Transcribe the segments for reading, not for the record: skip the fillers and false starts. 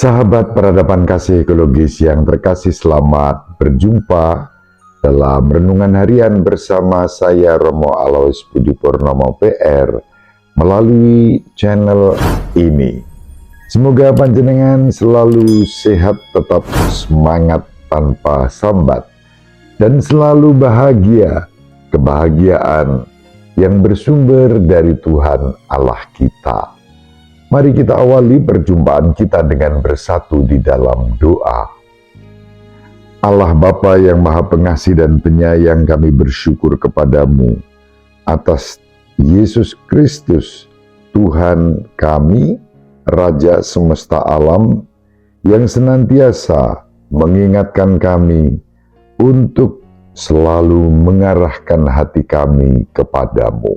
Sahabat peradaban kasih ekologis yang terkasih, selamat berjumpa dalam renungan harian bersama saya Romo Alois Budi Purnomo PR melalui channel ini. Semoga panjenengan selalu sehat, tetap semangat tanpa sambat, dan selalu bahagia, kebahagiaan yang bersumber dari Tuhan Allah kita. Mari kita awali perjumpaan kita dengan bersatu di dalam doa. Allah Bapa yang Maha Pengasih dan Penyayang, kami bersyukur kepadamu atas Yesus Kristus, Tuhan kami, Raja semesta alam, yang senantiasa mengingatkan kami untuk selalu mengarahkan hati kami kepadamu.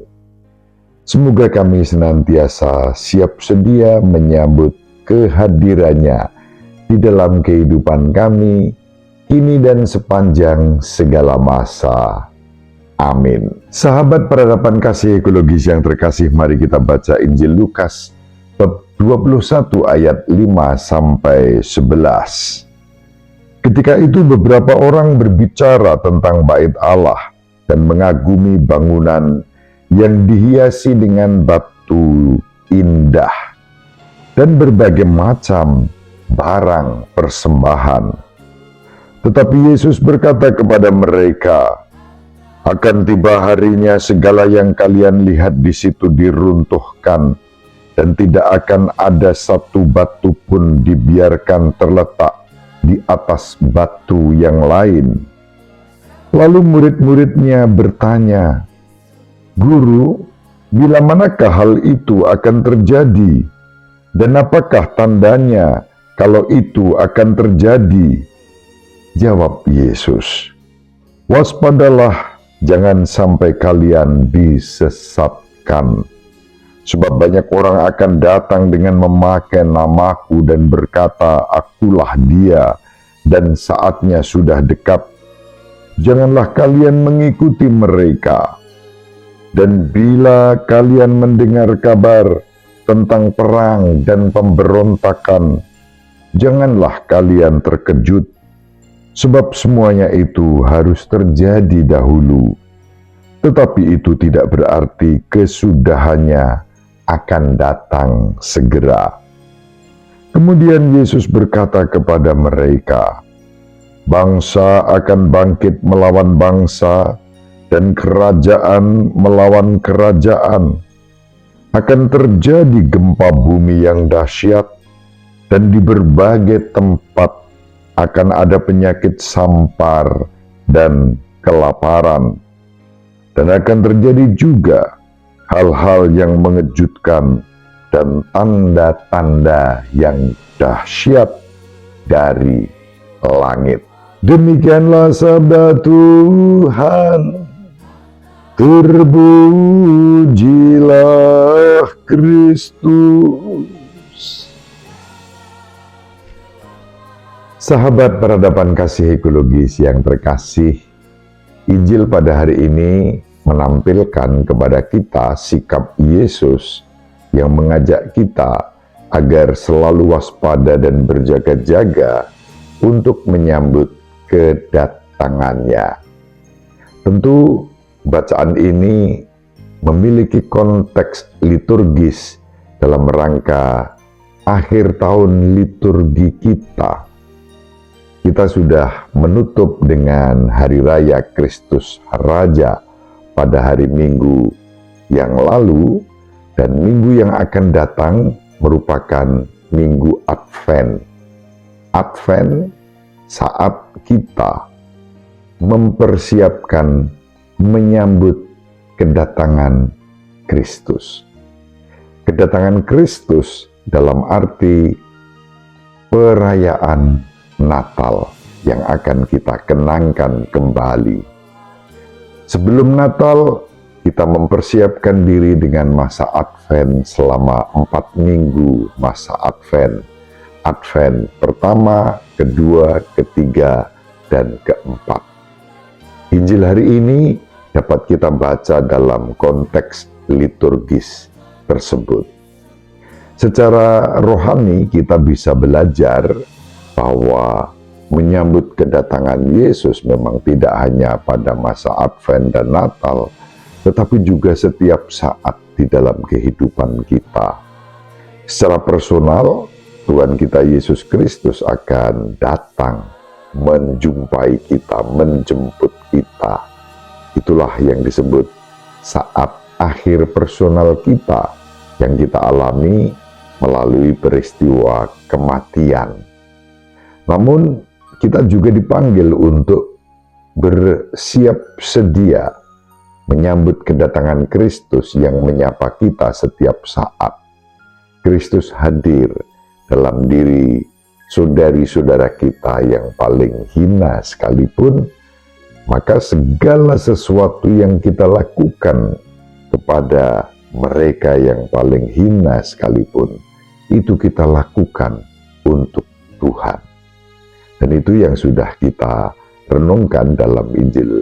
Semoga kami senantiasa siap sedia menyambut kehadirannya di dalam kehidupan kami, kini dan sepanjang segala masa. Amin. Sahabat peradaban kasih ekologis yang terkasih, mari kita baca Injil Lukas bab 21 ayat 5-11. Ketika itu beberapa orang berbicara tentang bait Allah dan mengagumi bangunan yang dihiasi dengan batu indah dan berbagai macam barang persembahan. Tetapi Yesus berkata kepada mereka, "Akan tiba harinya segala yang kalian lihat di situ diruntuhkan, dan tidak akan ada satu batu pun dibiarkan terletak di atas batu yang lain." Lalu murid-muridnya bertanya, "Guru, bila manakah hal itu akan terjadi? Dan apakah tandanya kalau itu akan terjadi?" Jawab Yesus, "Waspadalah, jangan sampai kalian disesatkan. Sebab banyak orang akan datang dengan memakai namaku dan berkata, 'Akulah dia,' dan saatnya sudah dekat. Janganlah kalian mengikuti mereka. Dan bila kalian mendengar kabar tentang perang dan pemberontakan, janganlah kalian terkejut, sebab semuanya itu harus terjadi dahulu. Tetapi itu tidak berarti kesudahannya akan datang segera." Kemudian Yesus berkata kepada mereka, "Bangsa akan bangkit melawan bangsa, dan kerajaan melawan kerajaan. Akan terjadi gempa bumi yang dahsyat, dan di berbagai tempat akan ada penyakit sampar dan kelaparan. Dan akan terjadi juga hal-hal yang mengejutkan dan tanda-tanda yang dahsyat dari langit." Demikianlah sabda Tuhan. Terpujilah Kristus. Sahabat peradaban kasih ekologis yang terkasih, Injil pada hari ini menampilkan kepada kita sikap Yesus yang mengajak kita agar selalu waspada dan berjaga-jaga untuk menyambut kedatangannya. Tentu bacaan ini memiliki konteks liturgis dalam rangka akhir tahun liturgi kita. Kita sudah menutup dengan Hari Raya Kristus Raja pada hari Minggu yang lalu, dan minggu yang akan datang merupakan Minggu Advent. Advent saat kita mempersiapkan menyambut kedatangan Kristus. Kedatangan Kristus dalam arti perayaan Natal yang akan kita kenangkan kembali. Sebelum Natal, kita mempersiapkan diri dengan masa Advent selama 4 minggu masa Advent. Advent pertama, kedua, ketiga, dan keempat. Injil hari ini dapat kita baca dalam konteks liturgis tersebut. Secara rohani kita bisa belajar bahwa menyambut kedatangan Yesus memang tidak hanya pada masa Advent dan Natal, tetapi juga setiap saat di dalam kehidupan kita. Secara personal, Tuhan kita Yesus Kristus akan datang menjumpai kita, menjemput kita. Itulah yang disebut saat akhir personal kita yang kita alami melalui peristiwa kematian. Namun, kita juga dipanggil untuk bersiap sedia menyambut kedatangan Kristus yang menyapa kita setiap saat. Kristus hadir dalam diri saudari-saudara kita yang paling hina sekalipun, maka segala sesuatu yang kita lakukan kepada mereka yang paling hina sekalipun, itu kita lakukan untuk Tuhan. Dan itu yang sudah kita renungkan dalam Injil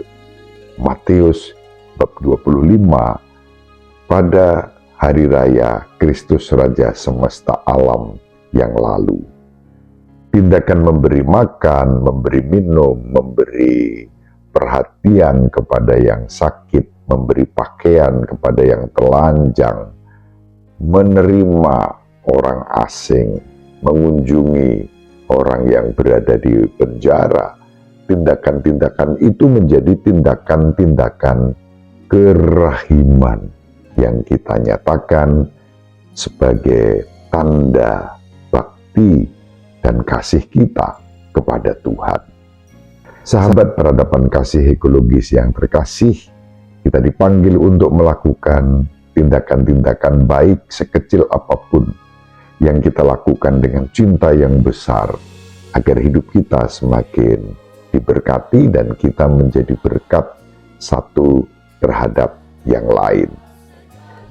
Matius bab 25 pada Hari Raya Kristus Raja Semesta Alam yang lalu. Tindakan memberi makan, memberi minum, memberi perhatian kepada yang sakit, memberi pakaian kepada yang telanjang, menerima orang asing, mengunjungi orang yang berada di penjara. Tindakan-tindakan itu menjadi tindakan-tindakan kerahiman yang kita nyatakan sebagai tanda bakti dan kasih kita kepada Tuhan. Sahabat peradaban kasih ekologis yang terkasih, kita dipanggil untuk melakukan tindakan-tindakan baik sekecil apapun yang kita lakukan dengan cinta yang besar, agar hidup kita semakin diberkati dan kita menjadi berkat satu terhadap yang lain.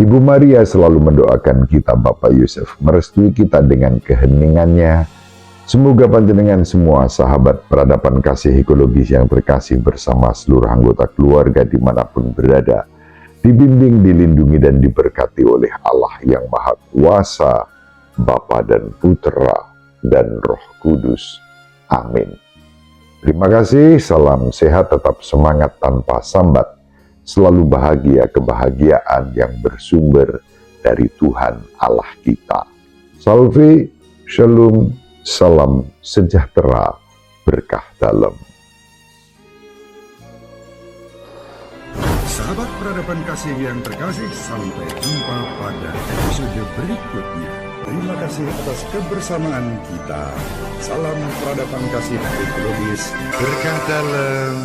Ibu Maria selalu mendoakan kita, Bapak Yusuf merestui kita dengan keheningannya. Semoga panjenengan semua sahabat peradaban kasih ekologis yang terkasih bersama seluruh anggota keluarga dimanapun berada, dibimbing, dilindungi, dan diberkati oleh Allah yang Maha Kuasa, Bapa dan Putra dan Roh Kudus. Amin. Terima kasih, salam sehat, tetap semangat tanpa sambat. Selalu bahagia, kebahagiaan yang bersumber dari Tuhan Allah kita. Salve, shalom, salam sejahtera, berkah dalam. Sahabat peradaban kasih yang terkasih, sampai jumpa pada episode berikutnya. Terima kasih atas kebersamaan kita. Salam peradaban kasih ekologis, berkah dalam.